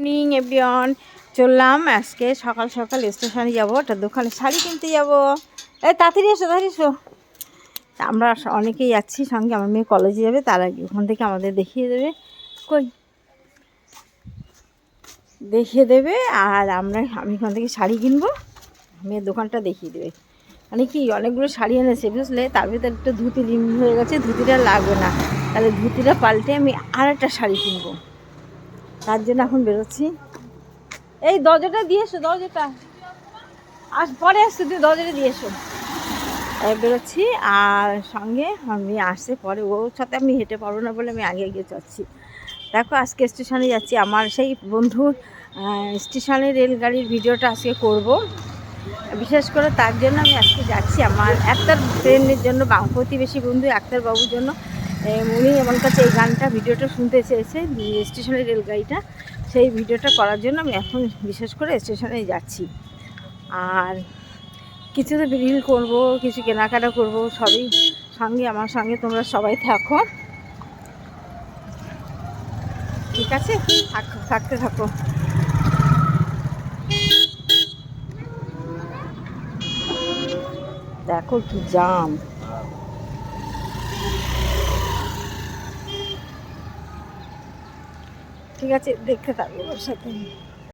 Morning everyone, চললাম আজকে সকাল সকাল স্টেশনে যাবো, একটা দোকানে শাড়ি কিনতে যাবো। এই তাড়াতাড়ি এসো। আমরা অনেকেই যাচ্ছি সঙ্গে, আমার মেয়ে কলেজে যাবে, তার আগে ওখান থেকে আমাদের দেখিয়ে দেবে আর আমি ওখান থেকে শাড়ি কিনবো, মেয়ের দোকানটা দেখিয়ে দেবে। মানে কি অনেকগুলো শাড়ি এনেছে বুঝলে, তার ভিতরে একটা ধুতি লিম হয়ে গেছে, ধুতিটা লাগবে না, তাহলে ধুতিটা পাল্টে আমি আর একটা শাড়ি কিনবো, তার জন্য এখন বেরোচ্ছি। এই দরজাটা দিয়ে এসো, দরজাটা পরে আসছে, তুই দরজাটা দিয়ে এসো। বেরোচ্ছি আর সঙ্গে আমি আসছে পরে, ওর সাথে আমি হেঁটে পারবো না বলে আমি আগে এগিয়ে যাচ্ছি। দেখো আজকে স্টেশনে যাচ্ছি, আমার সেই বন্ধুর স্টেশনে রেলগাড়ির ভিডিওটা আজকে করব, বিশেষ করে তার জন্য আমি আজকে যাচ্ছি। আমার আক্তার ট্রেনের জন্য, প্রতিবেশী বন্ধু আক্তারবাবুর জন্য, উনি আমার কাছে এই গানটা ভিডিওটা শুনতে চেয়েছে, স্টেশনের রেলগাড়িটা, সেই ভিডিওটা করার জন্য আমি এখন বিশেষ করে স্টেশনে যাচ্ছি। আর কিছু তো রিল করবো, কিছু কেনাকাটা করব, সবই সঙ্গে, আমার সঙ্গে তোমরা সবাই থাকো, ঠিক আছে? থাকতে থাকো। দেখো কি জাম, ঠিক আছে দেখতে থাকবো ওর সাথে।